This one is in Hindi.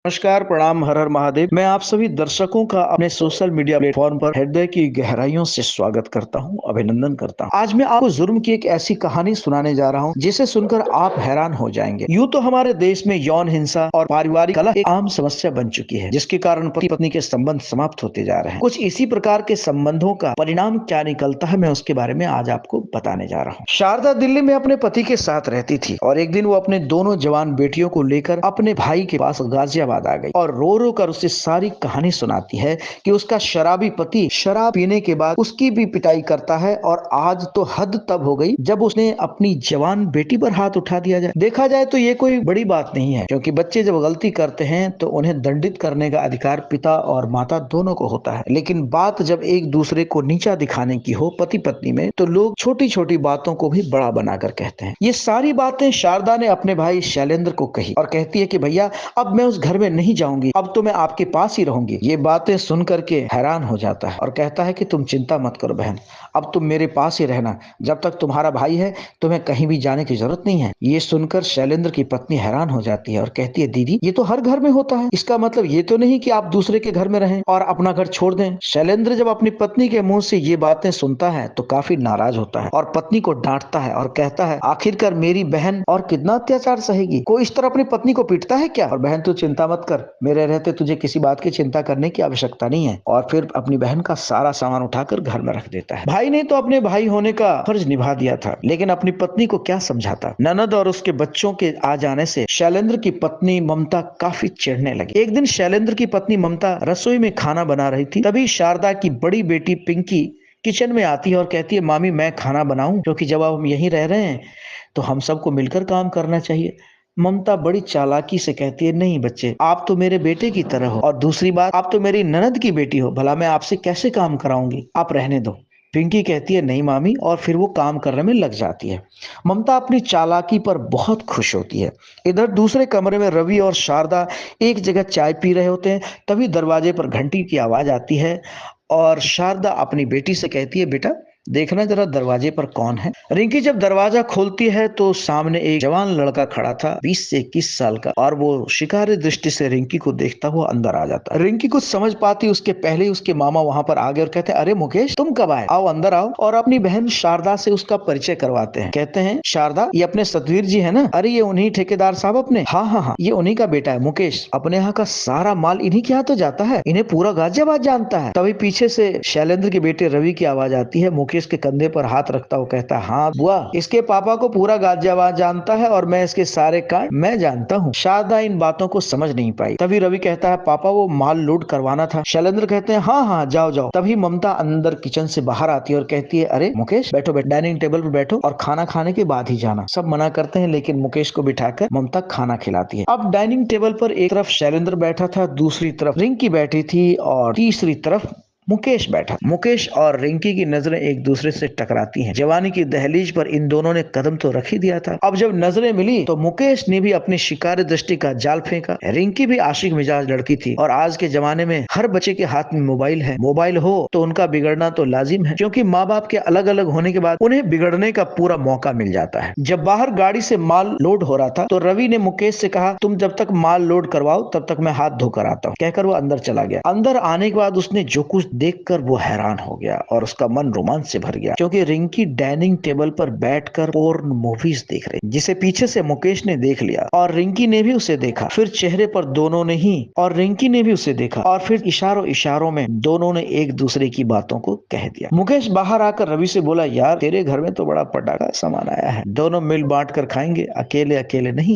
नमस्कार, प्रणाम, हर हर महादेव। मैं आप सभी दर्शकों का अपने सोशल मीडिया प्लेटफॉर्म पर हृदय की गहराइयों से स्वागत करता हूं, अभिनंदन करता हूं। आज मैं आपको जुर्म की एक ऐसी कहानी सुनाने जा रहा हूं जिसे सुनकर आप हैरान हो जाएंगे। यूं तो हमारे देश में यौन हिंसा और पारिवारिक कलह एक आम समस्या बन चुकी है, जिसके कारण पति पत्नी के संबंध समाप्त होते जा रहे हैं। कुछ इसी प्रकार के संबंधों का परिणाम क्या निकलता है, मैं उसके बारे में आज आपको बताने जा रहा हूँ। शारदा दिल्ली में अपने पति के साथ रहती थी और एक दिन वो अपने दोनों जवान बेटियों को लेकर अपने भाई के पास गाजियाबाद आ गई और रो रो कर उसे सारी कहानी सुनाती है कि उसका शराबी पति शराब पीने के बाद उसकी भी पिटाई करता है और आज तो हद तब हो गई जब उसने अपनी जवान बेटी पर हाथ उठा दिया जाए। देखा जाए तो ये कोई बड़ी बात नहीं है, क्योंकि बच्चे जब गलती करते हैं तो उन्हें दंडित करने का अधिकार पिता और माता दोनों को होता है। लेकिन बात जब एक दूसरे को नीचा दिखाने की हो पति पत्नी में, तो लोग छोटी छोटी बातों को भी बड़ा बनाकर कहते हैं। ये सारी बातें शारदा ने अपने भाई शैलेंद्र को कही और कहती है कि भैया, अब मैं उस घर में नहीं जाऊंगी, अब तो मैं आपके पास ही रहूंगी। ये बातें सुन करके हैरान हो जाता है और कहता है कि तुम चिंता मत करो बहन, अब तुम मेरे पास ही रहना। जब तक तुम्हारा भाई है तुम्हें कहीं भी जाने की जरूरत नहीं है। ये सुनकर शैलेंद्र की पत्नी हैरान हो जाती है और कहती है, दीदी ये तो हर घर में होता है, इसका मतलब ये तो नहीं कि आप दूसरे के घर में रहें और अपना घर छोड़ दें। शैलेंद्र जब अपनी पत्नी के मुंह से ये बातें सुनता है तो काफी नाराज होता है और पत्नी को डांटता है और कहता है, आखिरकार मेरी बहन और कितना अत्याचार सहेगी? कोई इस तरह अपनी पत्नी को पीटता है क्या? और बहन तू चिंता मत कर, मेरे रहते तुझे किसी बात की चिंता करने की आवश्यकता नहीं है। और फिर अपनी बहन का सारा सामान उठाकर घर में रख देता है। भाई ने तो अपने भाई होने का फर्ज निभा दिया था, लेकिन अपनी पत्नी को क्या समझाता। ननद और उसके बच्चों के आ जाने से शैलेंद्र की पत्नी ममता काफी चिढ़ने लगी। एक दिन शैलेंद्र की पत्नी ममता रसोई में खाना बना रही थी, तभी शारदा की बड़ी बेटी पिंकी किचन में आती है और कहती है, मामी मैं खाना बनाऊं, क्योंकि जब हम यहीं रह रहे हैं तो हम सबको मिलकर काम करना चाहिए। ममता बड़ी चालाकी से कहती है, नहीं बच्चे, आप तो मेरे बेटे की तरह हो और दूसरी बात, आप तो मेरी ननद की बेटी हो, भला मैं आपसे कैसे काम कराऊंगी, आप रहने दो। पिंकी कहती है, नहीं मामी, और फिर वो काम करने में लग जाती है। ममता अपनी चालाकी पर बहुत खुश होती है। इधर दूसरे कमरे में रवि और शारदा एक जगह चाय पी रहे होते हैं, तभी दरवाजे पर घंटी की आवाज आती है और शारदा अपनी बेटी से कहती है, बेटा देखना जरा दरवाजे पर कौन है। रिंकी जब दरवाजा खोलती है तो सामने एक जवान लड़का खड़ा था, 20 से 21 साल का, और वो शिकारी दृष्टि से रिंकी को देखता हुआ अंदर आ जाता है। रिंकी कुछ समझ पाती उसके पहले ही उसके मामा वहां पर आ गए और कहते हैं, अरे मुकेश तुम कब आए, आओ अंदर आओ। और अपनी बहन शारदा से उसका परिचय करवाते हैं। कहते हैं, शारदा ये अपने सतवीर जी है ना? अरे ये उन्हीं ठेकेदार साहब अपने। हाँ हाँ हाँ, ये उन्हीं का बेटा है मुकेश, अपने यहाँ का सारा माल इन्हीं के यहाँ तो जाता है, इन्हें पूरा गाजियाबाद जानता है। तभी पीछे से शैलेंद्र के बेटे रवि की आवाज आती है। मुकेश के कंधे पर हाथ रखता हुआ कहता है, हाँ बुआ, इसके पापा को पूरा गाजियाबाद जानता है और मैं इसके सारे कांड मैं जानता हूँ। शारदा इन बातों को समझ नहीं पाई। तभी रवि कहता है, पापा वो माल लोड करवाना था। शैलेंद्र कहते हैं, हाँ हाँ जाओ जाओ। तभी ममता अंदर किचन से बाहर आती है और कहती है, अरे मुकेश बैठो बैठो, डाइनिंग टेबल पर बैठो और खाना खाने के बाद ही जाना। सब मना करते हैं, लेकिन मुकेश को बिठाकर ममता खाना खिलाती है। अब डाइनिंग टेबल पर एक तरफ शैलेंद्र बैठा था, दूसरी तरफ रिंकी बैठी थी और तीसरी तरफ मुकेश बैठा। मुकेश और रिंकी की नजरें एक दूसरे से टकराती हैं। जवानी की दहलीज पर इन दोनों ने कदम तो रख ही दिया था। अब जब नजरें मिली तो मुकेश ने भी अपनी शिकारी दृष्टि का जाल फेंका। रिंकी भी आशिक मिजाज लड़की थी और आज के जमाने में हर बच्चे के हाथ में मोबाइल है। मोबाइल हो तो उनका बिगड़ना तो लाजिम है, क्योंकि माँ बाप के अलग अलग होने के बाद उन्हें बिगड़ने का पूरा मौका मिल जाता है। जब बाहर गाड़ी से माल लोड हो रहा था तो रवि ने मुकेश से कहा, तुम जब तक माल लोड करवाओ तब तक मैं हाथ धोकर आता हूँ। कहकर वो अंदर चला गया। अंदर आने के बाद उसने जो कुछ देखकर वो हैरान हो गया और उसका मन रोमांच से भर गया, क्योंकि रिंकी डाइनिंग टेबल पर बैठकर पोर्न मूवीज देख रही, जिसे पीछे से मुकेश ने देख लिया और रिंकी ने भी उसे देखा। फिर चेहरे पर दोनों ने ही और रिंकी ने भी उसे देखा और फिर इशारों इशारों में दोनों ने एक दूसरे की बातों को कह दिया। मुकेश बाहर आकर रवि से बोला, यार तेरे घर में तो बड़ा पटाखा सामान आया है, दोनों मिल बांट कर खाएंगे, अकेले अकेले नहीं।